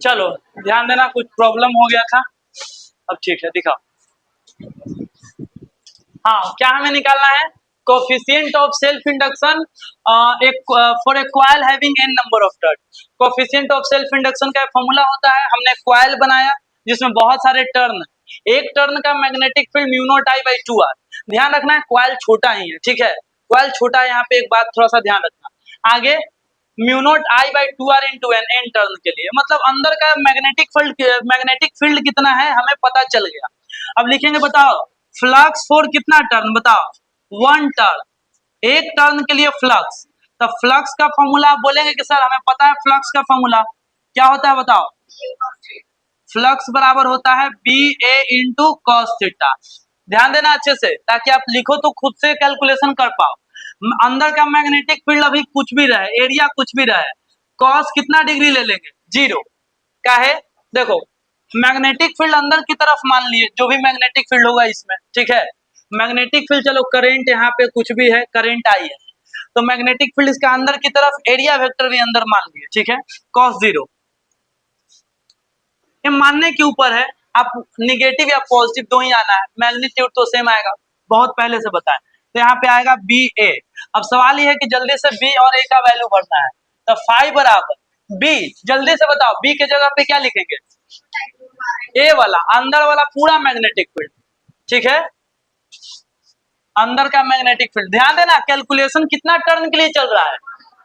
चलो ध्यान देना, कुछ प्रॉब्लम हो गया था, अब ठीक है, दिखाओ। हाँ, क्या हमें निकालना है? कोफिशिएंट ऑफ सेल्फ इंडक्शन एक for a coil having an number of turn. Coefficient of self induction का फॉर्मूला होता है, हमने कॉइल बनाया जिसमें बहुत सारे टर्न, एक टर्न का magnetic field mu naught I by 2r। ध्यान रखना है कॉइल छोटा ही है, ठीक है, कॉइल छोटा है, यहाँ पे एक बात थोड़ा सा ध्यान रखना। आगे mu not I by 2r into N, N turn के लिए, मतलब अंदर का मैग्नेटिक फील्ड कितना है हमें पता चल गया। अब लिखेंगे, बताओ फ्लक्स फॉर कितना टर्न, बताओ 1 टर्न, एक टर्न के लिए फ्लक्स। तो फ्लक्स का फॉर्मूला आप बोलेंगे कि सर हमें पता है फ्लक्स का फॉर्मूला क्या होता है, बताओ। फ्लक्स बराबर होता है बी ए इंटू कॉस थीटा। ध्यान देना अच्छे से, ताकि आप लिखो तो खुद से कैलकुलेशन कर पाओ। अंदर का मैग्नेटिक फील्ड अभी कुछ भी रहे, एरिया कुछ भी रहे, कॉस कितना डिग्री ले लेंगे, 0। काहे? देखो मैग्नेटिक फील्ड अंदर की तरफ मान लिए, जो भी मैग्नेटिक फील्ड होगा इसमें, ठीक है, मैग्नेटिक फील्ड, चलो करंट यहाँ पे कुछ भी है, करंट आई है, तो मैग्नेटिक फील्ड इसका अंदर की तरफ, एरिया वेक्टर भी अंदर मान लिए, ठीक है, cos 0। ये मानने के ऊपर है, आप निगेटिव या पॉजिटिव दो ही आना है, मैग्नीट्यूड तो सेम आएगा, बहुत पहले से बताएं। तो यहाँ पे आएगा बी ए। अब सवाल ये है कि जल्दी से बी और ए का वैल्यू भरना है, तो फाइव बराबर बी, जल्दी से बताओ बी के जगह पे क्या लिखेंगे, ए वाला, अंदर वाला पूरा मैग्नेटिक फील्ड, ठीक है, अंदर का मैग्नेटिक फील्ड। ध्यान देना कैलकुलेशन कितना टर्न के लिए चल रहा है,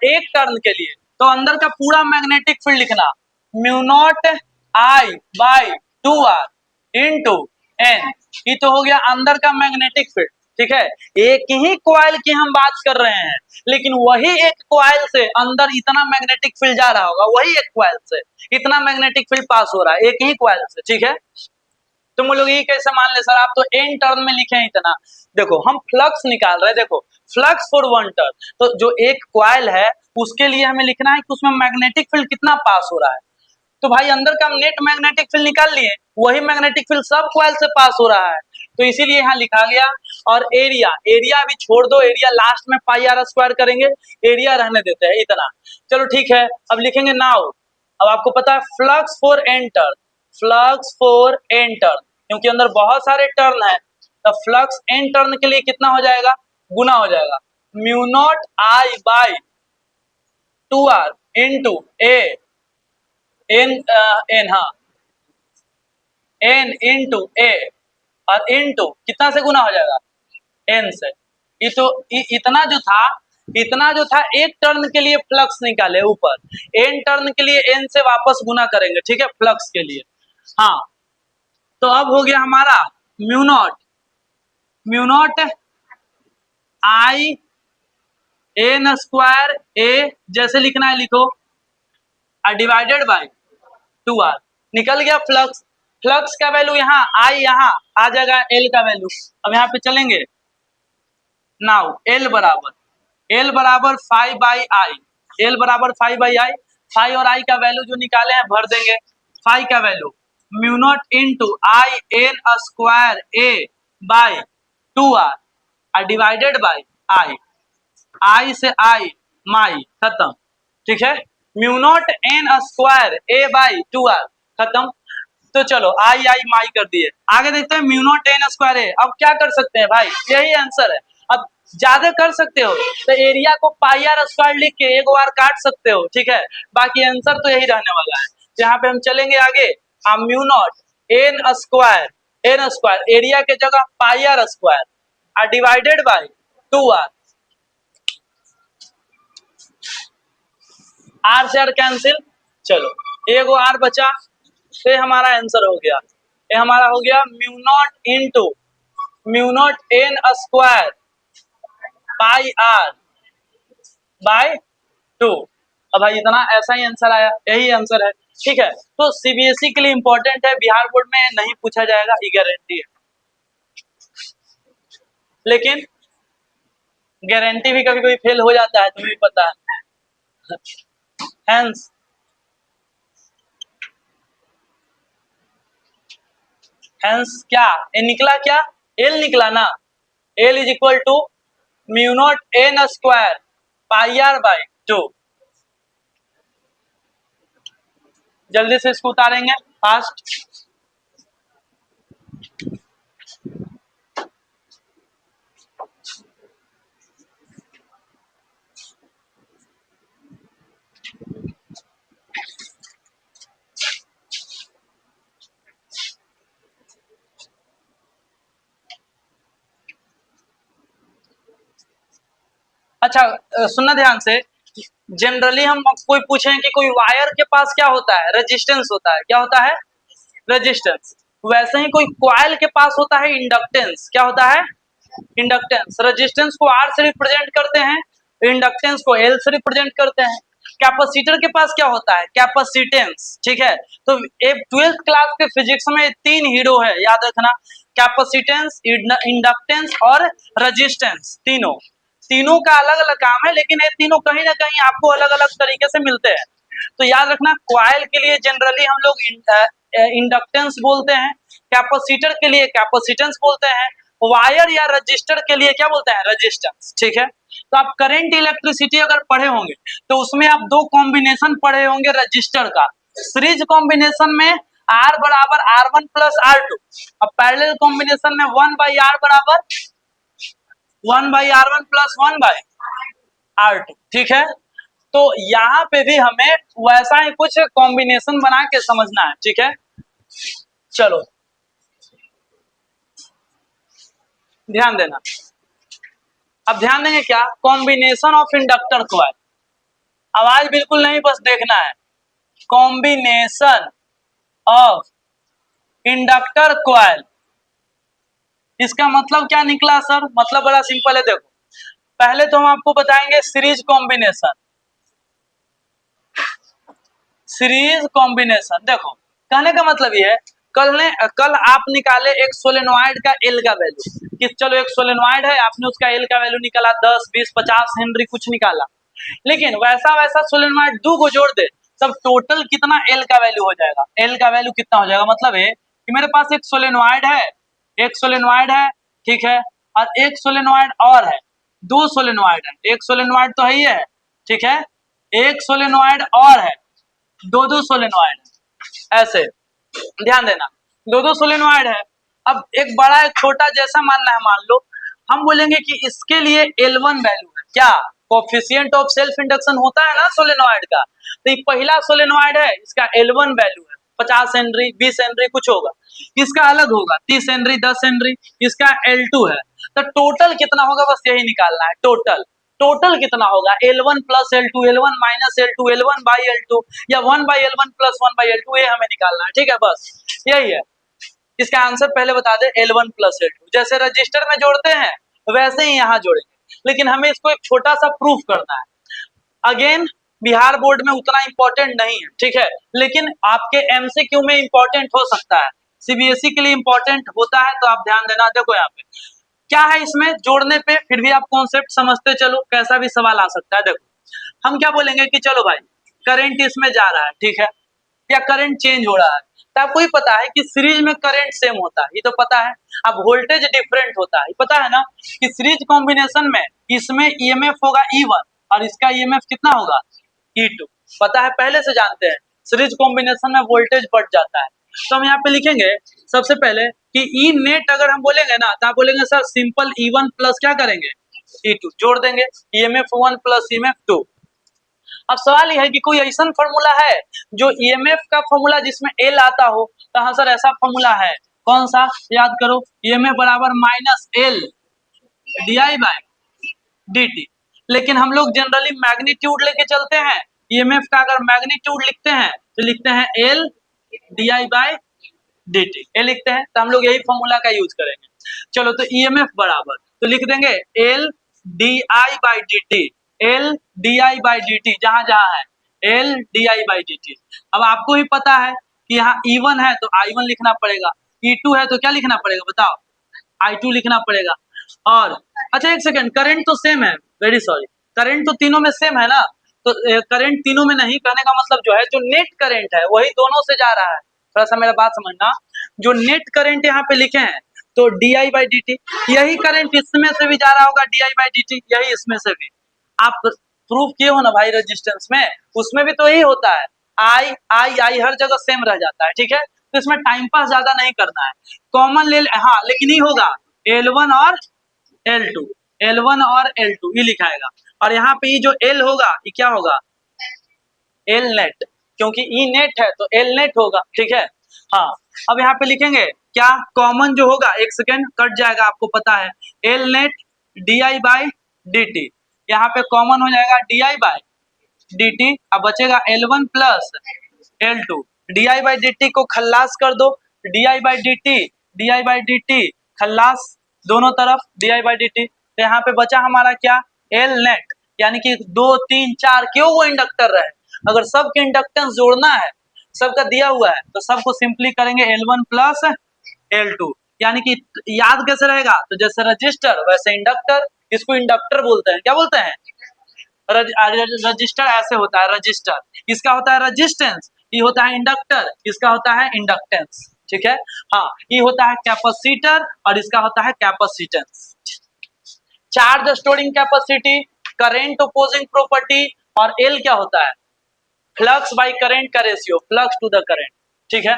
एक टर्न के लिए, तो अंदर का पूरा मैग्नेटिक फील्ड लिखना mu not I by 2r into N, ये तो हो गया अंदर का मैग्नेटिक फील्ड, ठीक है। एक ही कॉइल की हम बात कर रहे हैं, लेकिन वही एक कॉइल से अंदर इतना मैग्नेटिक फील्ड जा रहा होगा, वही एक कॉइल से इतना मैग्नेटिक फील्ड पास हो रहा है, एक ही कॉइल से, ठीक है। तुम लोग ये कैसे मान ले सर, आप तो एन टर्न में लिखे हैं इतना। देखो हम फ्लक्स निकाल रहे हैं, देखो फ्लक्स फॉर 1 टर्न, तो जो एक कॉइल है उसके लिए हमें लिखना है कि उसमें मैग्नेटिक फील्ड कितना पास हो रहा है। तो भाई अंदर का नेट मैग्नेटिक फील्ड निकाल लिए, वही मैग्नेटिक फील्ड सब कॉइल से पास हो रहा है, तो इसीलिए यहाँ लिखा गया। और एरिया, एरिया अभी छोड़ दो, एरिया लास्ट में पाई आर स्क्वायर करेंगे, एरिया रहने देते हैं इतना। चलो ठीक है, अब लिखेंगे नाउ, अब आपको पता है flux for N turn, flux for N turn, क्योंकि अंदर बहुत सारे टर्न है, तो फ्लक्स एन टर्न के लिए कितना हो जाएगा, गुना हो जाएगा mu not I by 2r into A N, N, हाँ एन इंटू ए, और इंटू कितना से गुना हो जाएगा, एन से। ये तो इतना जो था एक टर्न के लिए फ्लक्स निकाले ऊपर, एन टर्न के लिए एन से वापस गुना करेंगे, ठीक है, फ्लक्स के लिए। हाँ, तो अब हो गया हमारा mu not I N square A, जैसे लिखना है लिखो, डिवाइडेड बाई 2r, निकल गया फ्लक्स। फ्लक्स का वैल्यू यहाँ आई, यहाँ आ जाएगा एल का वैल्यू। अब यहाँ पे चलेंगे, नाउ एल बराबर 5 बाई आई, एल बराबर 5 बाई आई, 5 और आई का वैल्यू जो निकाले हैं भर देंगे। 5 का value mu not into I N square A by 2r divided by I, I से आई माई खत्म, ठीक है, mu not N square A by 2r खत्म। तो चलो आई आई माई कर दिए, आगे देखते हैं म्यू नॉट एन स्क्वायर ए। अब क्या कर सकते हैं भाई, यही आंसर है। अब ज्यादा कर सकते हो तो एरिया को पाई आर स्क्वायर लिख के एक बार काट सकते हो, ठीक है, बाकी आंसर तो यही रहने वाला है। यहाँ पे हम चलेंगे आगे, mu not N square area के जगह pi R square divided by 2r, R से आर कैंसिल, चलो एगो आर बचा, ये हमारा आंसर हो गया। ये हमारा हो गया mu not N square pi R by 2। अब भाई इतना ऐसा ही आंसर आया, यही आंसर है, ठीक है। तो सीबीएसई के लिए इंपॉर्टेंट है, बिहार बोर्ड में नहीं पूछा जाएगा, ये गारंटी है, लेकिन गारंटी भी कभी कभी फेल हो जाता है, तुम्हें पता है। हेंस क्या ए निकला, क्या एल निकला ना, L is equal to mu not N square pi R by 2। जल्दी से इसको उतारेंगे फास्ट। अच्छा सुनना ध्यान से, जनरली हम कोई पूछें कि कोई वायर के पास क्या होता है, रेजिस्टेंस होता है, क्या होता है, रेजिस्टेंस। वैसे ही कोई कॉइल के पास होता है इंडक्टेंस, क्या होता है, इंडक्टेंस। रेजिस्टेंस को आर से रिप्रेजेंट करते हैं, इंडक्टेंस को एल से रिप्रेजेंट करते हैं। कैपेसिटर के पास क्या होता है, कैपेसिटेंस, ठीक है। तो एक 12th क्लास के फिजिक्स में 3 हीरो है, याद रखना, कैपेसिटेंस, इंडक्टेंस और रेजिस्टेंस। तीनों का अलग अलग काम है, लेकिन ये तीनों कहीं ना कहीं आपको अलग अलग तरीके से मिलते हैं। तो याद रखना, कॉइल के लिए जनरली हम लोग इंडक्टेंस बोलते हैं, कैपेसिटर के लिए कैपेसिटेंस बोलते हैं, वायर या रजिस्टर के लिए क्या बोलते हैं, रेजिस्टेंस, ठीक है। तो आप करंट इलेक्ट्रिसिटी अगर पढ़े होंगे तो उसमें आप 2 कॉम्बिनेशन पढ़े होंगे रजिस्टर का। सीरीज कॉम्बिनेशन में R बराबर R1 प्लस R2, और पैरेलल कॉम्बिनेशन में 1/R बराबर 1/R1 प्लस 1/R2, ठीक है। तो यहाँ पे भी हमें वैसा ही कुछ कॉम्बिनेशन बना के समझना है, ठीक है। चलो ध्यान देना, अब ध्यान देंगे क्या, कॉम्बिनेशन ऑफ इंडक्टर कॉइल। आवाज बिल्कुल नहीं, बस देखना है। कॉम्बिनेशन ऑफ इंडक्टर कॉइल, इसका मतलब क्या निकला सर, मतलब बड़ा सिंपल है। देखो पहले तो हम आपको बताएंगे सीरीज कॉम्बिनेशन। सीरीज कॉम्बिनेशन, देखो कहने का मतलब ये है, कल आप निकाले एक सोलेनोइड का एल का वैल्यू, कि चलो एक सोलेनोइड है, आपने उसका एल का वैल्यू निकाला 10, 20, 50 हेनरी कुछ निकाला, लेकिन वैसा सोलेनोइड 2 को जोड़ दे, तब टोटल कितना एल का वैल्यू हो जाएगा, एल का वैल्यू कितना हो जाएगा। मतलब है कि मेरे पास एक सोलेनोइड है, ठीक है, और एक सोलेनोइड और है, 2 सोलेनोइड है, एक सोलेनोइड तो है ही है, ठीक है, एक सोलेनोइड और है, 2 सोलेनोइड है, ऐसे ध्यान देना, 2 सोलेनोइड है। अब एक बड़ा एक छोटा जैसा मानना है, मान लो हम बोलेंगे कि इसके लिए L1 वैल्यू है, क्या, कोफिशिएंट ऑफ सेल्फ इंडक्शन होता है ना सोलेनोइड का, तो ये पहला सोलेनोइड है, इसका L1 वैल्यू है 50 हेनरी, 20 हेनरी कुछ होगा, इसका अलग होगा 30 हेनरी, 10 हेनरी, इसका L2 है। तो टोटल कितना होगा, बस यही निकालना है, टोटल कितना होगा, L1 plus L2, L1 minus L2, L1 by L2, या 1/L1 प्लस 1/L2, ये हमें निकालना है, ठीक है, बस यही है। इसका आंसर पहले बता दे, L1 प्लस L2, जैसे रजिस्टर में जोड़ते हैं वैसे ही यहाँ जोड़ेंगे, लेकिन हमें इसको एक छोटा सा प्रूफ करना है। अगेन बिहार बोर्ड में उतना इंपॉर्टेंट नहीं है, ठीक है, लेकिन आपके MCQ में इंपॉर्टेंट हो सकता है, CBSE के लिए इंपॉर्टेंट होता है, तो आप ध्यान देना। देखो यहाँ पे क्या है, इसमें जोड़ने पे फिर भी आप कॉन्सेप्ट समझते चलो, कैसा भी सवाल आ सकता है। देखो हम क्या बोलेंगे कि चलो भाई करंट इसमें जा रहा है, ठीक है, या करंट चेंज हो रहा है, तो आपको ही पता है कि सीरीज में करंट सेम होता है, ये तो पता है। अब वोल्टेज डिफरेंट होता है, पता है ना, कि सीरीज कॉम्बिनेशन में इसमें EMF होगा E1 और इसका EMF कितना होगा, E2, पता है, पहले से जानते हैं। सीरीज कॉम्बिनेशन में वोल्टेज बढ़ जाता है, तो हम यहाँ पे लिखेंगे सबसे पहले कि ई नेट अगर हम बोलेंगे ना, तो आप बोलेंगे सर सिंपल E1 प्लस क्या करेंगे, E2 जोड़ देंगे, EMF1 प्लस EMF2। अब सवाल यह है कि कोई ऐसा फॉर्मूला है जो EMF का फॉर्मूला जिसमें L आता हो, तो हाँ सर ऐसा फॉर्मूला है, कौन सा, याद करो, EMF बराबर minus L DI by DT। लेकिन हम लोग जनरली मैग्नीट्यूड लेके चलते हैं, EMF का अगर मैग्नीट्यूड लिखते हैं तो लिखते हैं L DI बाय DT, ये लिखते हैं, तो हम लोग यही फॉर्मूला का यूज करेंगे। चलो तो EMF बराबर तो लिख देंगे L DI by DT, L DI by DT, जहां जहां है L DI बाई DT। अब आपको ही पता है कि यहाँ E1 है तो I1 लिखना पड़ेगा, E2 है तो क्या लिखना पड़ेगा बताओ, I2 लिखना पड़ेगा। और अच्छा एक सेकंड, करंट तो सेम है, वेरी सॉरी, करंट तो तीनों में सेम है ना, तो करंट तीनों में नहीं, कहने का मतलब जो है जो नेट करंट है वही दोनों से जा रहा है। थोड़ा सा मेरा बात समझना, जो नेट करंट यहाँ पे लिखे हैं तो DI बाई DT, यही करंट इसमें से भी जा रहा होगा DI बाई DT, यही इसमें से भी। आप प्रूफ किए हो ना भाई रेजिस्टेंस में, उसमें भी तो यही होता है, आई आई आई हर जगह सेम रह जाता है, ठीक है। तो इसमें टाइम पास ज्यादा नहीं करना है, कॉमन ले हाँ, लेकिन ये होगा L1 और L2, L1 और L2 ये लिखाएगा। और यहाँ पे ये जो L होगा ये क्या होगा, L नेट, क्योंकि E नेट है तो L नेट होगा, ठीक है। हाँ, अब यहाँ पे लिखेंगे क्या, कॉमन जो होगा, एक सेकेंड कट जाएगा, आपको पता है, L net DI by DT, यहाँ पे कॉमन हो जाएगा DI बाई DT, अब बचेगा L1 plus L2, DI by DT को खल्लास कर दो, DI बाई DT खल्लास दोनों तरफ DI बाई DT, तो यहाँ पे बचा हमारा क्या, L नेट, यानी कि 2 3 4 क्यों वो इंडक्टर रहे, अगर सबके इंडक्टेंस जोड़ना है, सबका दिया हुआ है, तो सबको सिंपली करेंगे L1 प्लस L2, यानी कि याद कैसे रहेगा, तो जैसे रजिस्टर वैसे इंडक्टर, इसको इंडक्टर बोलते हैं, क्या बोलते हैं, रजिस्टर ऐसे होता है, रजिस्टर इसका होता है रजिस्टेंस, ये होता है इंडक्टर, इसका होता है इंडक्टेंस, ठीक है। हाँ, ये होता है कैपेसिटर और इसका होता है capacitance. Charge storing capacity, current opposing property, और एल क्या होता है, फ्लक्स बाई करंट का ratio, flux to the current, ठीक है।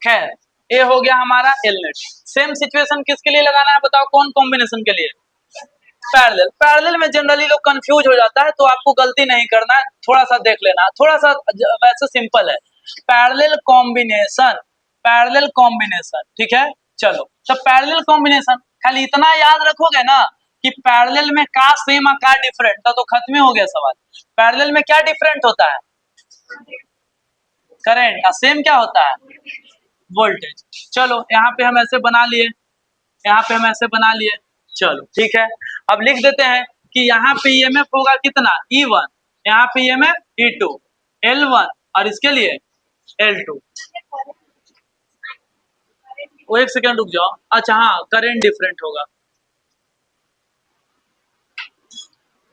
खैर, ये हो गया हमारा एल नेट। सेम सिचुएशन किसके लिए लगाना है बताओ, कौन कॉम्बिनेशन के लिए, पैरेलल। पैरेलल में जनरली लोग कंफ्यूज हो जाता है, तो आपको गलती नहीं करना है, थोड़ा सा देख लेना, थोड़ा सा वैसे सिंपल है, पैरेलल कॉम्बिनेशन, पैरेलल कॉम्बिनेशन, ठीक है। चलो, तो पैरेलल कॉम्बिनेशन खाली इतना याद रखोगे ना कि पैरेलल में का सेम और का डिफरेंट, तो खत्म हो गया सवाल। पैरेलल में क्या डिफरेंट होता है, करंट, और सेम क्या होता है, वोल्टेज। चलो, यहाँ पे हम ऐसे बना लिए, यहाँ पे हम ऐसे बना लिए, चलो ठीक है। अब लिख देते हैं कि यहाँ पे ईएमएफ होगा कितना, E1, यहाँ पे ईएमएफ E2, L1 और इसके लिए L2। वो एक सेकंड रुक जाओ, अच्छा हाँ, करंट डिफरेंट होगा,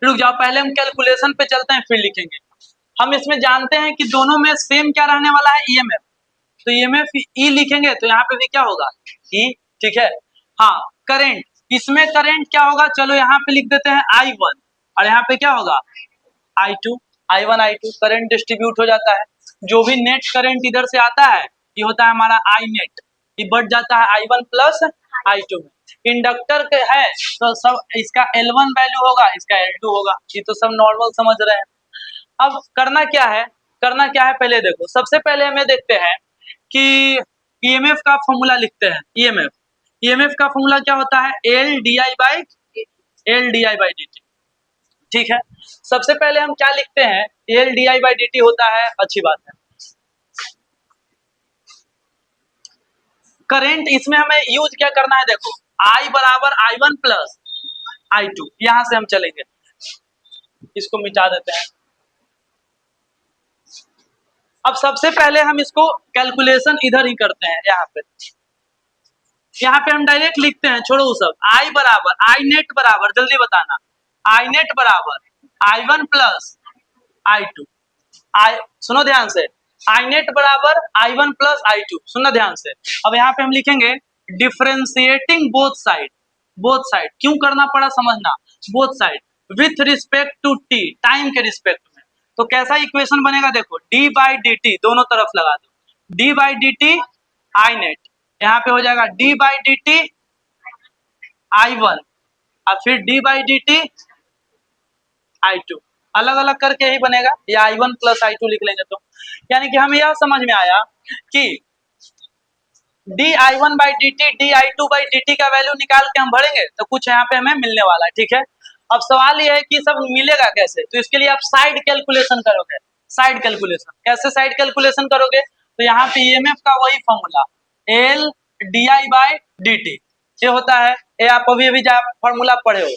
रुक जाओ, पहले हम कैलकुलेशन पे चलते हैं फिर लिखेंगे। हम इसमें जानते हैं कि दोनों में सेम क्या रहने वाला है, ईएमएफ, तो ईएमएफ ई लिखेंगे, तो यहाँ पे भी क्या होगा, ई, ठीक है। हाँ, करंट, इसमें करंट क्या होगा, चलो यहाँ पे लिख देते हैं I1, और यहाँ पे क्या होगा, I2, I1 I2, current distribute हो जाता है, जो भी नेट करंट इधर से आता है ये होता है हमारा I नेट, ये बढ़ जाता है I1 प्लस I2 में। इंडक्टर के है तो सब इसका L1 वैल्यू होगा, इसका L2 होगा, ये तो सब नॉर्मल समझ रहे हैं। अब करना क्या है, करना क्या है, पहले देखो, सबसे पहले हमें देखते हैं कि ईएमएफ का फॉर्मूला लिखते हैं। ईएमएफ का फॉर्मूला क्या होता है, L D I by D T, ठीक है। सबसे पहले हम क्या लिखते हैं, L D I by D T होता है, अच्छी बात है। करंट, इसमें हमें यूज क्या करना है, देखो, I बराबर I1 प्लस I2, यहां से हम चलेंगे, इसको मिटा देते हैं। अब सबसे पहले हम इसको कैलकुलेशन इधर ही करते हैं, यहाँ पे हम डायरेक्ट लिखते हैं, छोड़ो वो सब। आई बराबर, आई नेट बराबर, जल्दी बताना, आई नेट बराबर I1 प्लस I2, आई, सुनो ध्यान से, आई नेट बराबर I1 प्लस I2, सुनना ध्यान से। अब यहाँ पे हम लिखेंगे डिफरेंशिएटिंग बोथ साइड क्यों करना पड़ा समझना, both side with respect to T, time के रिस्पेक्ट में। तो कैसा इक्वेशन बनेगा, देखो, डी बाई डी टी, दोनों तरफ लगा दो, D by D T I net, यहाँ पे हो जाएगा D by D T I1, और फिर D by D T I2, अलग अलग करके ही बनेगा, या I1 प्लस I2 लिख लेंगे तो। यानी कि हमें यह समझ में आया कि di1 by D T, di2 by D T का वैल्यू निकाल के हम भरेंगे तो कुछ यहाँ पे हमें मिलने वाला है, ठीक है। अब सवाल ये है कि सब मिलेगा कैसे, तो इसके लिए आप साइड कैलकुलेशन करोगे। साइड कैलकुलेशन कैसे, साइड कैलकुलेशन करोगे, तो यहाँ पे ईएमएफ का वही formula L D I by D T, ये होता है, ये आप अभी अभी फॉर्मूला पढ़े हो।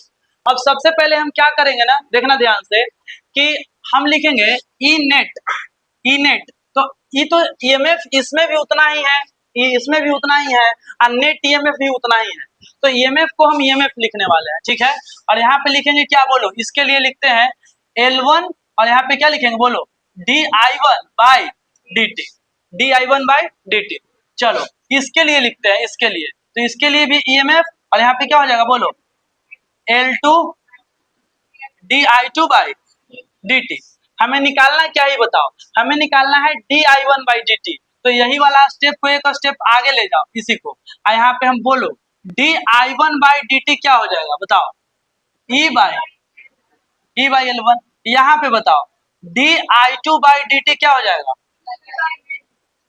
अब सबसे पहले हम क्या करेंगे ना, देखना ध्यान से, कि हम लिखेंगे ई नेट, तो ये तो ईएमएफ इसमें भी उतना ही है, इसमें भी उतना ही है, और नेट ईएमएफ भी उतना ही है, तो ईएमएफ को हम ईएमएफ लिखने वाले हैं, ठीक है। और यहाँ पे लिखेंगे क्या, बोलो, इसके लिए लिखते हैं L1, और यहाँ पे क्या लिखेंगे, बोलो, di1 by D T, di1 by D T. चलो, इसके लिए लिखते हैं, इसके लिए, तो इसके लिए भी ईएमएफ, और यहाँ पे क्या हो जाएगा, बोलो, L2 di2 by D T. हमें निकालना क्या ही बताओ, हमें निकालना है di1/dt। तो यही वाला स्टेप को एक स्टेप आगे ले जाओ इसी को, और यहाँ पे हम बोलो di1/dt क्या हो जाएगा बताओ, e बाई L1। यहाँ पे बताओ di2/dt क्या हो जाएगा,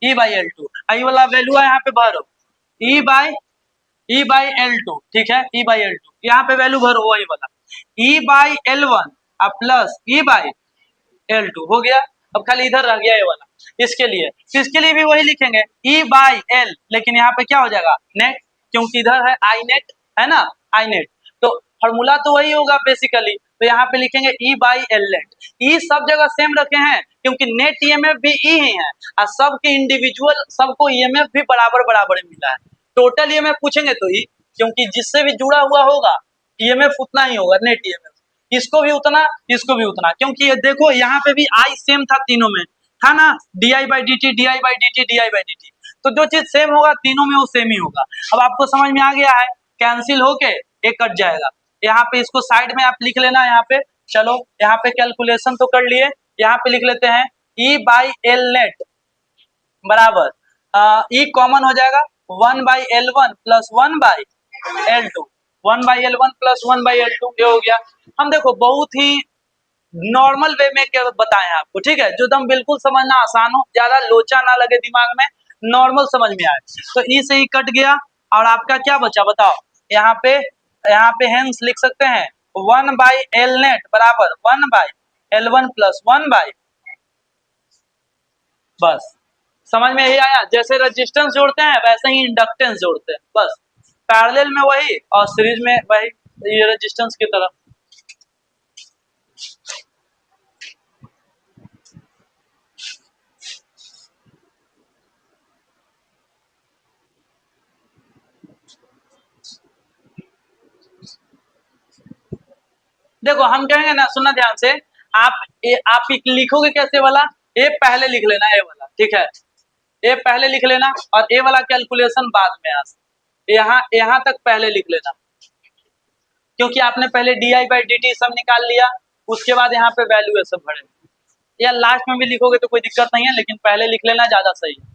e/L2। आई वाला वैल्यू है यहाँ पे भरो, e/L2, ठीक है, e/L2 यहाँ पे वैल्यू भरो वही वाला, e/L1 प्लस e/L2 हो गया। अब खाली इधर रह गया ये वाला, इसके लिए, इसके लिए भी वही लिखेंगे e/L, लेकिन यहाँ पे क्या हो जाएगा नेट, क्योंकि इधर है आई नेट, है ना, आई नेट, तो फॉर्मूला तो वही होगा बेसिकली, तो यहाँ पे लिखेंगे e/L नेट। ई सब जगह सेम रखे हैं क्योंकि नेट ईएमएफ भी ई ही है, और सबके इंडिविजुअल सबको ईएमएफ भी बराबर बराबर मिला है। टोटल ईएमएफ पूछेंगे तो ई, क्योंकि जिससे भी जुड़ा हुआ होगा ईएमएफ उतना ही होगा, नेट ईएमएफ, इसको भी उतना, इसको भी उतना, क्योंकि ये देखो यहाँ पे भी आई सेम था तीनों में, था ना, di/dt di/dt di/dt, तो जो चीज सेम होगा तीनों में वो सेम ही होगा। अब आपको समझ में आ गया है, कैंसिल होके एक कट जाएगा, यहाँ पे इसको साइड में आप लिख लेना, यहाँ पे चलो यहाँ पे कैलकुलेशन तो कर लिए, यहाँ पे लिख लेते हैं e/L नेट बराबर ई कॉमन हो जाएगा 1/L1 plus 1/L2, 1/L1 plus 1/L2 ये हो गया। हम देखो बहुत ही नॉर्मल वे में क्या बताएं आपको, ठीक है, जो एकदम बिल्कुल समझना आसान हो, ज्यादा लोचा ना लगे दिमाग में, नॉर्मल समझ में आए। तो ई से ही कट गया, और आपका क्या बचा बताओ, यहाँ पे हेंस लिख सकते हैं 1/L नेट बराबर 1/L1 प्लस 1/, बस समझ में यही आया। जैसे रेजिस्टेंस जोड़ते हैं वैसे ही इंडक्टेंस जोड़ते हैं, बस पैरेलल में वही और सीरीज में वही, ये रेजिस्टेंस की तरह। देखो हम कहेंगे ना, सुनना ध्यान से, आप लिखोगे कैसे वाला, ए पहले लिख लेना, ए वाला, ठीक है, ए पहले लिख लेना, और ए वाला कैलकुलेशन बाद में, यहाँ यहाँ तक पहले लिख लेना, क्योंकि आपने पहले di/dt सब निकाल लिया, उसके बाद यहाँ पे वैल्यू सब भरे, या लास्ट में भी लिखोगे तो कोई दिक्कत नहीं है, लेकिन पहले लिख लेना ज्यादा सही है।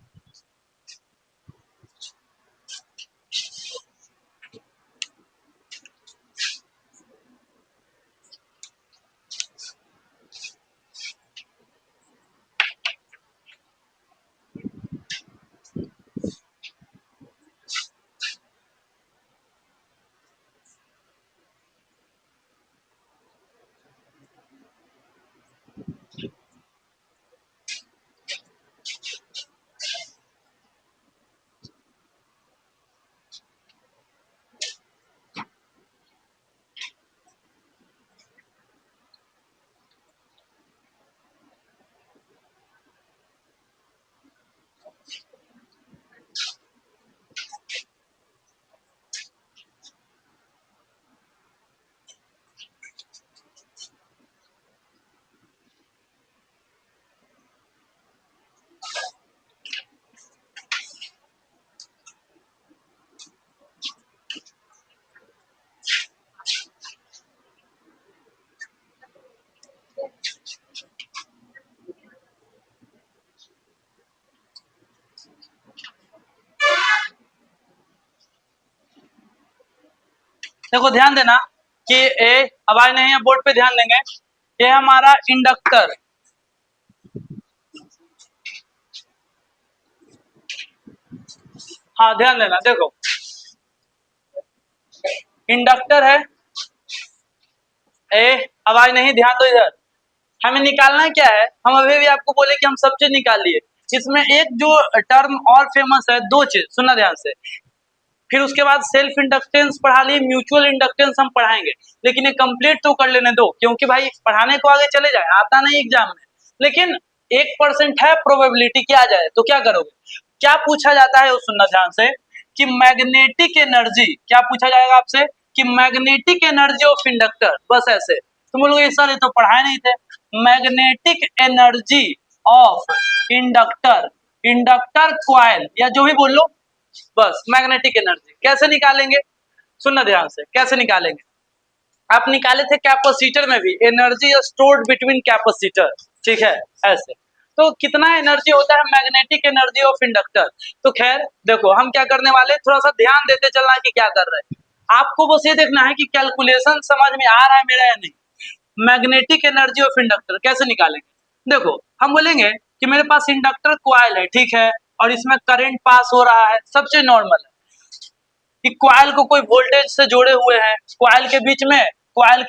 देखो ध्यान देना कि ए, आवाज नहीं है, बोर्ड पे ध्यान देंगे, ये हमारा इंडक्टर, हाँ ध्यान देना, देखो इंडक्टर है, ए आवाज नहीं, ध्यान दो इधर, हमें निकालना क्या है, हम अभी भी आपको बोले कि हम सब चीज निकाल लिए, इसमें एक जो टर्म और फेमस है, दो चीज सुनना ध्यान से, फिर उसके बाद सेल्फ इंडक्टेंस पढ़ा लिए, म्यूचुअल इंडक्टेंस हम पढ़ाएंगे, लेकिन ये कंप्लीट तो कर लेने दो, क्योंकि भाई पढ़ाने को आगे चले जाए, आता नहीं एग्जाम में, लेकिन 1% है प्रोबेबिलिटी कि आ जाए, तो क्या करोगे, क्या पूछा जाता है वो सुनना ध्यान से, कि मैग्नेटिक एनर्जी, क्या पूछा जाएगा आपसे, कि मैग्नेटिक एनर्जी ऑफ इंडक्टर, बस ऐसे, तुम लोग सर ये तो पढ़ाए नहीं थे, magnetic energy of inductor, inductor coil, या जो भी बोल लो, बस मैग्नेटिक एनर्जी कैसे निकालेंगे, सुनना ध्यान से, कैसे निकालेंगे, आप निकाले थे कैपेसिटर में भी, एनर्जी स्टोर्ड बिटवीन कैपेसिटर, ठीक है, ऐसे। तो कितना एनर्जी होता है मैग्नेटिक एनर्जी ऑफ इंडक्टर। तो खैर देखो हम क्या करने वाले, थोड़ा सा ध्यान देते चलना कि क्या कर रहे हैं। आपको बस ये देखना है कि कैलकुलेशन समझ में आ रहा है मेरा या नहीं। मैग्नेटिक एनर्जी ऑफ इंडक्टर कैसे निकालेंगे, देखो हम बोलेंगे कि मेरे पास इंडक्टर कॉइल है, ठीक है, और इसमें करंट पास हो रहा है, सबसे नॉर्मल है कि कॉइल को कोई वोल्टेज से जोड़े हुए हैं, कॉइल के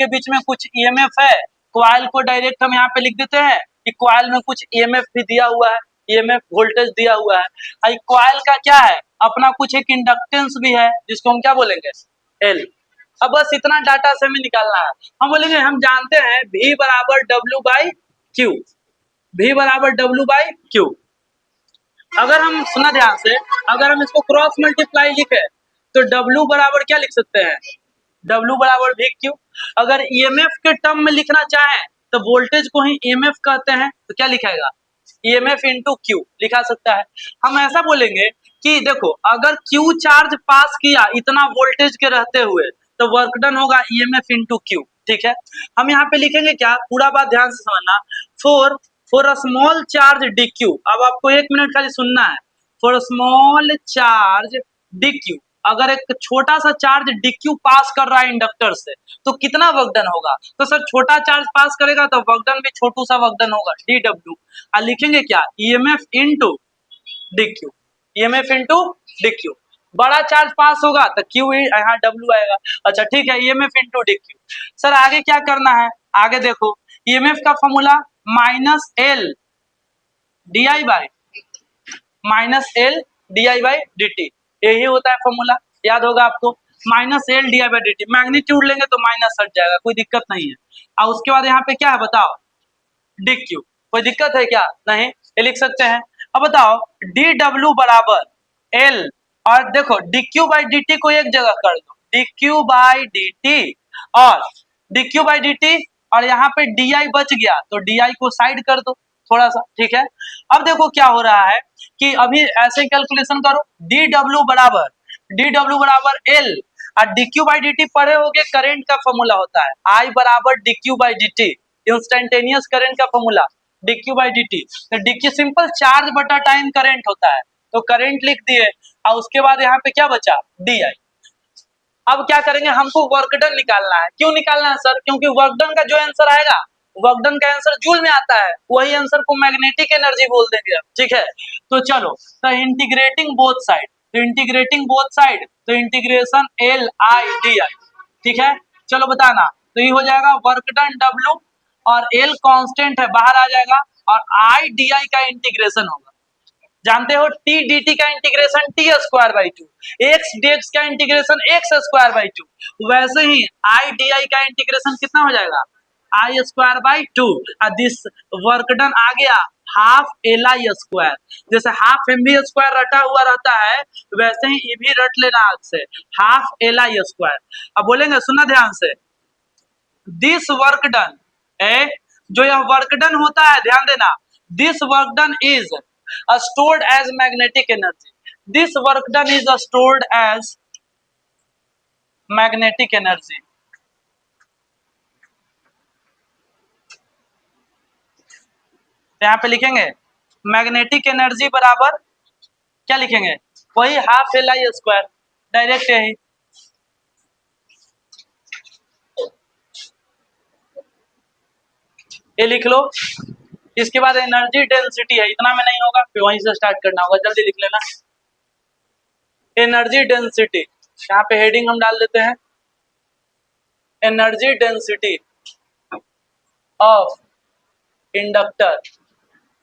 बीच में कुछ ईएमएफ है, कॉइल को डायरेक्ट हम यहाँ पे लिख देते हैं कि कॉइल में कुछ ईएमएफ भी दिया हुआ है, ईएमएफ वोल्टेज दिया हुआ है। और कॉइल का क्या है, अपना कुछ एक इंडक्टेंस भी है जिसको हम क्या बोलेंगे, एल। अब बस इतना डाटा से हमें निकालना है। हम बोलेंगे हम जानते हैं V बराबर डब्ल्यू बाई क्यू, V बराबर डब्ल्यू बाई क्यू। अगर हम सुना ध्यान से, अगर हम इसको क्रॉस मल्टीप्लाई लिखे तो W बराबर क्या लिख सकते हैं, W बराबर भी क्यू। अगर ईएमएफ के टर्म में लिखना चाहें तो वोल्टेज को ही ईएमएफ कहते हैं, तो क्या लिखाएगा, ईएमएफ इंटू क्यू लिखा सकता है। हम ऐसा बोलेंगे कि देखो अगर क्यू चार्ज पास किया इतना वोल्टेज के रहते हुए तो वर्क डन होगा ईएमएफ इंटू क्यू, ठीक है। हम यहाँ पे लिखेंगे क्या, पूरा बात ध्यान से समझना। Four for a small charge D Q, अब आपको 1 मिनट खाली सुनना है। For small charge D Q, अगर एक छोटा सा चार्ज डी क्यू पास कर रहा है इंडक्टर से तो कितना वर्क डन होगा, तो सर छोटा चार्ज पास करेगा तो वर्क डन भी छोटू सा वर्क डन होगा, डी डब्ल्यू। और लिखेंगे क्या, EMF into D Q, EMF into D Q. बड़ा चार्ज पास होगा तो क्यू यहाँ डब्ल्यू आएगा। अच्छा ठीक है, EMF into D Q. Sir आगे क्या करना है, आगे देखो ईएमएफ का formula minus L D I by minus L D I by D T, यही होता है फॉर्मूला, याद होगा आपको। Minus L D I by D T, magnitude लेंगे तो माइनस हट जाएगा, कोई दिक्कत नहीं है। और उसके बाद यहाँ पे क्या है बताओ, डी क्यू, कोई दिक्कत है क्या, नहीं, ये लिख सकते हैं। अब बताओ डी डब्ल्यू बराबर एल, और देखो D Q by D T को एक जगह कर दो, D Q by D T, और D Q by D T, और यहाँ पे डी आई बच गया तो डी आई को साइड कर दो थोड़ा सा, ठीक है। अब देखो क्या हो रहा है कि अभी ऐसे कैलकुलेशन करो, डी डब्ल्यू बराबर एल, और D Q by D T पढ़े होगे करंट का फॉर्मूला होता है आई बराबर D Q by D T, instantaneous current का formula D Q by D T. तो डी क्यू सिंपल चार्ज बटा टाइम करंट होता है, तो करंट लिख दिए, और उसके बाद यहाँ पे क्या बचा, डी आई। अब क्या करेंगे, हमको वर्क डन निकालना है। क्यों निकालना है सर, क्योंकि वर्क डन का जो आंसर आएगा, वर्क डन का आंसर जूल में आता है, वही आंसर को मैग्नेटिक एनर्जी बोल देंगे हम, ठीक है। तो चलो, तो इंटीग्रेटिंग बोथ साइड, तो integration L I D I, ठीक है। चलो बताना, तो ये हो जाएगा वर्क डन डब्ल्यू, और एल कांस्टेंट है बाहर आ जाएगा, और आई डी आई का इंटीग्रेशन होगा, जानते हो टी डी टी का integration T square by two, X D X का integration X square by two, वैसे ही आई डी आई का इंटीग्रेशन कितना हो जाएगा, I square by two. This work done आ गया हाफ एल आई स्क्वायर, जैसे हाफ एम बी स्क्वायर रटा हुआ रहता है वैसे ही ये भी रट लेना आज से, हाफ एल आई स्क्वायर। अब बोलेंगे सुनना ध्यान से, दिस वर्क डन है, जो यह वर्क डन होता है ध्यान देना, this work done is stored as magnetic energy, this work done is stored as magnetic energy। यहाँ पे लिखेंगे मैग्नेटिक एनर्जी बराबर क्या लिखेंगे, वही half L I square, direct यही। ये लिख लो, इसके बाद एनर्जी डेंसिटी है, इतना में नहीं होगा, फिर वहीं से स्टार्ट करना होगा, जल्दी लिख लेना। एनर्जी डेंसिटी, यहाँ पे हेडिंग हम डाल देते हैं, energy density of inductor.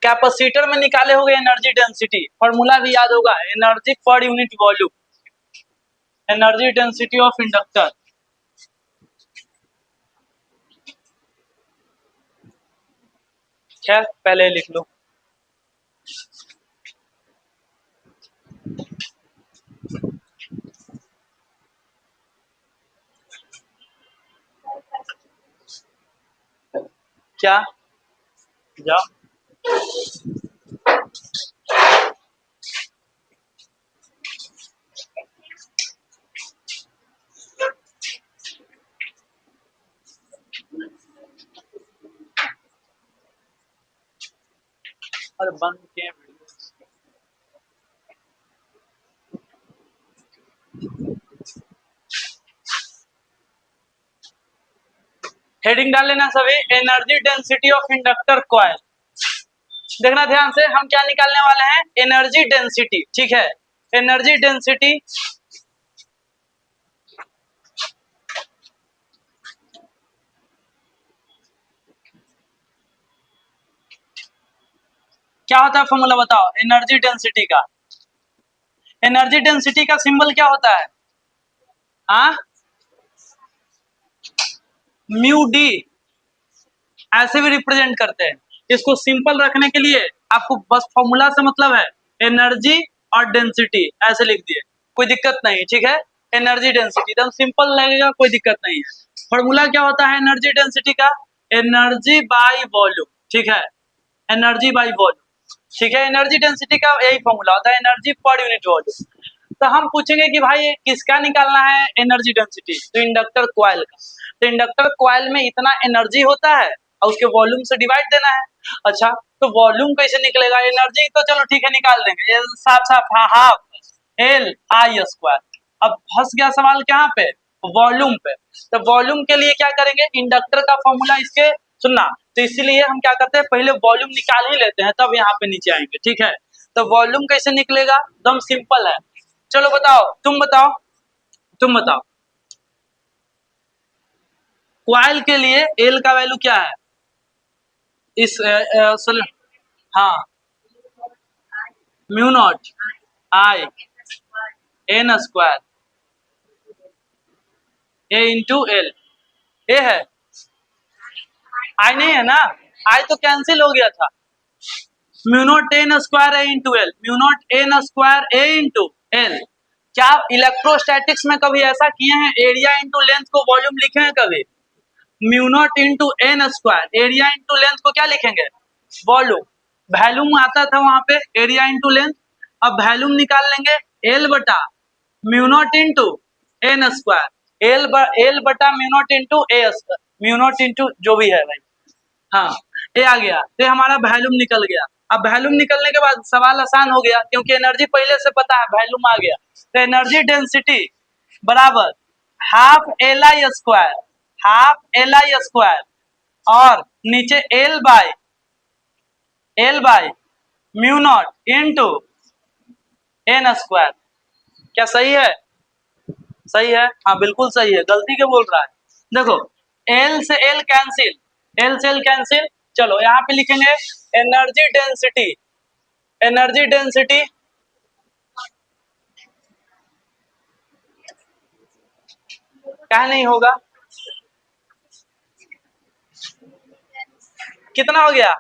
Capacitor में निकाले होंगे एनर्जी डेंसिटी, फॉर्मूला भी याद होगा, energy per unit volume, energy density of inductor. खैर पहले लिख लो, क्या जाओ और बंद के हेडिंग डाल लेना सभी, energy density of inductor coil. देखना ध्यान से, हम क्या निकालने वाले हैं, एनर्जी डेंसिटी, ठीक है। एनर्जी डेंसिटी क्या होता है, फॉर्मूला बताओ एनर्जी डेंसिटी का। एनर्जी डेंसिटी का सिंबल क्या होता है, हाँ, म्यू डी, ऐसे भी रिप्रेजेंट करते हैं। इसको सिंपल रखने के लिए आपको बस फॉर्मूला से मतलब है, एनर्जी और डेंसिटी ऐसे लिख दिए, कोई दिक्कत नहीं, ठीक है। एनर्जी डेंसिटी एकदम सिंपल लगेगा, कोई दिक्कत नहीं है। फॉर्मूला क्या होता है एनर्जी डेंसिटी का, एनर्जी बाई वॉल्यूम, ठीक है, एनर्जी बाई वॉल्यूम, ठीक है। एनर्जी डेंसिटी का यही फॉर्मूला होता है, एनर्जी पर यूनिट वॉल्यूम। तो हम पूछेंगे कि भाई किसका निकालना है एनर्जी डेंसिटी, तो इंडक्टर कॉइल का। तो इंडक्टर कॉइल में इतना एनर्जी होता है और उसके वॉल्यूम से डिवाइड देना है। अच्छा, तो वॉल्यूम कैसे निकलेगा, एनर्जी तो चलो ठीक है निकाल देंगे, ये साफ साफ हाफ एल आई स्क्वायर। अब फंस गया सवाल कहाँ पे, वॉल्यूम पे। तो वॉल्यूम के लिए क्या करेंगे, इंडक्टर का फॉर्मूला इसके सुनना, तो इसीलिए हम क्या करते हैं, पहले वॉल्यूम निकाल ही लेते हैं तब यहाँ पे नीचे आएंगे, ठीक है। तो वॉल्यूम कैसे निकलेगा, एकदम सिंपल है। चलो बताओ, तुम बताओ, तुम बताओ, क्वाइल के लिए एल का वैल्यू क्या है, इस हाँ, mu not I N square A into L. A है, आई नहीं है ना, आई तो कैंसिल हो गया था। Mu not N square A into L, mu not N square A into L. क्या इलेक्ट्रोस्टैटिक्स में कभी ऐसा किए हैं, एरिया इंटू लेंथ को वॉल्यूम लिखे हैं कभी, mu not into N square, area into length को क्या लिखेंगे, वॉल्यूम। वैल्यूम आता था वहां पे एरिया इंटू लेंथ, अब वैल्यूम निकाल लेंगे एल बटा mu not into N square, L बटा mu not into A square, mu naught into जो भी है भाई, हाँ, ये आ गया, ये हमारा वैल्यूम निकल गया। अब वैल्यूम निकलने के बाद सवाल आसान हो गया, क्योंकि एनर्जी पहले से पता है, वैल्यूम आ गया। तो एनर्जी डेंसिटी बराबर half L I square, half L I square, और नीचे L by mu not into N square. क्या सही है, सही है, हाँ बिल्कुल सही है, गलती के बोल रहा है। देखो, एल से एल कैंसिल, एल से एल कैंसिल, चलो यहाँ पे लिखेंगे एनर्जी डेंसिटी, एनर्जी डेंसिटी क्या नहीं होगा, कितना हो गया,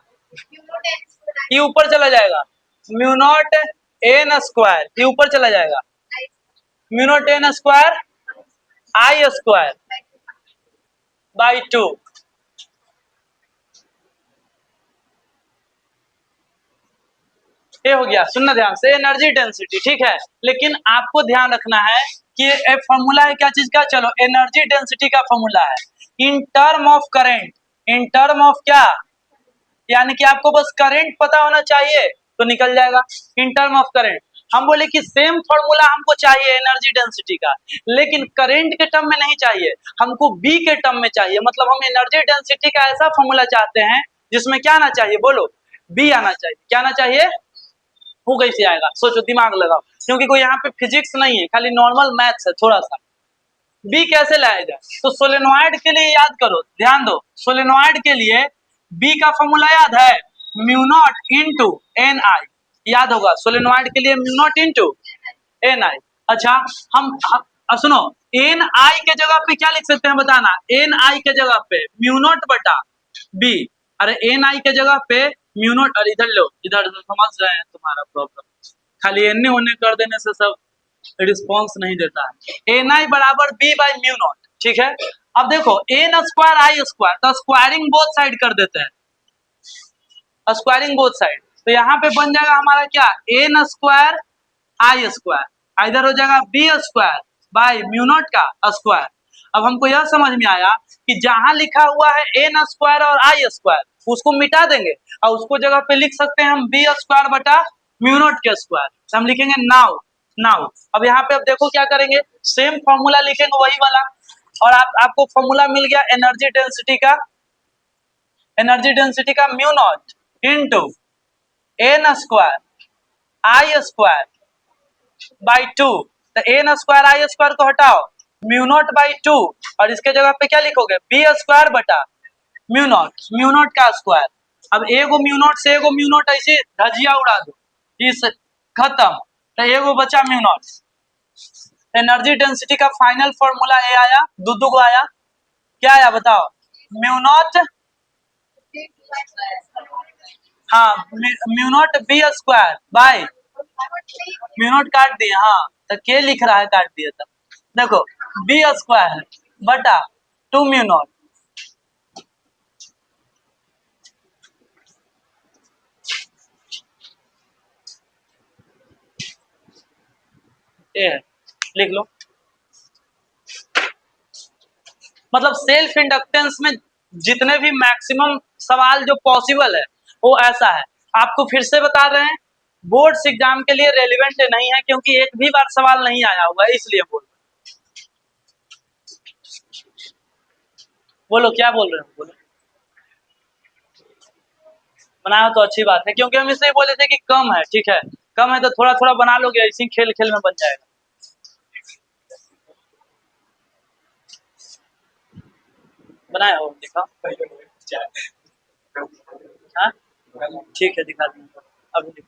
ये ऊपर चला जाएगा, म्यू नॉट एन स्क्वायर, ये ऊपर चला जाएगा, mu not N square I square by 2। ये हो गया, सुनना ध्यान से, एनर्जी डेंसिटी, ठीक है। लेकिन आपको ध्यान रखना है कि फॉर्मूला है क्या चीज का, चलो एनर्जी डेंसिटी का फॉर्मूला है in term of current, in term of क्या, यानी कि आपको बस करंट पता होना चाहिए तो निकल जाएगा, इन टर्म ऑफ करंट। हम बोले कि सेम फॉर्मूला हमको चाहिए एनर्जी डेंसिटी का, लेकिन करंट के टर्म में नहीं चाहिए, हमको बी के टर्म में चाहिए। मतलब हम एनर्जी डेंसिटी का ऐसा फॉर्मूला चाहते हैं जिसमें क्या आना चाहिए, बोलो, बी आना चाहिए। क्या आना चाहिए, वो कैसे आएगा, सोचो, दिमाग लगाओ, क्योंकि कोई यहाँ पे फिजिक्स नहीं है, खाली नॉर्मल मैथ्स है थोड़ा सा। बी कैसे लाया जाए, तो सोलेनोइड के लिए याद करो, ध्यान दो, सोलेनोइड के लिए बी का फॉर्मूला याद है, म्यू नॉट इंटू एन आई, याद होगा, सोलेनोइड के लिए म्यू नॉट इंटू एन आई। अच्छा, सुनो, एन आई के जगह पे क्या लिख सकते हैं बताना, एन आई के जगह पे म्यू नॉट बटा बी, अरे एन आई के जगह पे म्यू नॉट, अरे इधर लो, इधर समझ रहे हैं तुम्हारा प्रॉब्लम, खाली एन होने कर देने से सब रिस्पॉन्स नहीं देता है। एन आई बराबर बी बाई म्यू नॉट, ठीक है। अब देखो, एन स्क्वायर आई स्क्वायर, तो स्क्वायरिंग बोथ साइड कर देते हैं, स्क्वायरिंग बोथ साइड, तो यहाँ पे बन जाएगा हमारा क्या, एन स्क्वायर आई स्क्वायर, इधर हो जाएगा B square by mu naught का स्क्वायर। अब हमको यह समझ में आया कि जहां लिखा हुआ है एन स्क्वायर और आई स्क्वायर, उसको मिटा देंगे और उसको जगह पे लिख सकते हैं हम बी स्क्वायर बटा म्यू नॉट के स्क्वायर। तो हम लिखेंगे नाउ नाउ। अब यहाँ पे अब देखो क्या करेंगे, सेम फॉर्मूला लिखेंगे वही वाला, और आपको फॉर्मूला मिल गया एनर्जी डेंसिटी का mu not into N square I square by two. तो एन स्क्वायर आई स्क्वायर को हटाओ, म्यू नॉट बाई टू, और इसके जगह पे क्या लिखोगे, बी स्क्वायर बटा म्यू नॉट का स्क्वायर। अब एगो म्यू नॉट से एगो म्यू नॉट ऐसे धजिया उड़ा दो, इस खत्म, तो एगो बचा म्यू नॉट। एनर्जी डेंसिटी का फाइनल फॉर्मूला ए आया, दो को आया, क्या आया बताओ, म्यू नॉट, हाँ mu not be square by mu naught काट दिए, हाँ तो के लिख रहा है काट दिए, तो देखो बी स्क्वायर बटा टू म्यू नॉट। ये लिख लो, मतलब सेल्फ इंडक्टेंस में जितने भी मैक्सिमम सवाल जो पॉसिबल है वो ऐसा है। आपको फिर से बता रहे हैं, बोर्ड्स एग्जाम के लिए रेलिवेंट नहीं है, क्योंकि एक भी बार सवाल नहीं आया हुआ है, इसलिए बोल रहे हैं। बोलो क्या बोल रहे हो, बोलो। बनाया तो अच्छी बात है, क्योंकि हम इसलिए बोले थे कि कम है, ठीक है, कम है तो थोड़ा थोड़ा बना लोगे, इसी खेल खेल में बन जाएगा। बनाया हो देखा, हाँ ठीक है दिखा दूंगा अभी।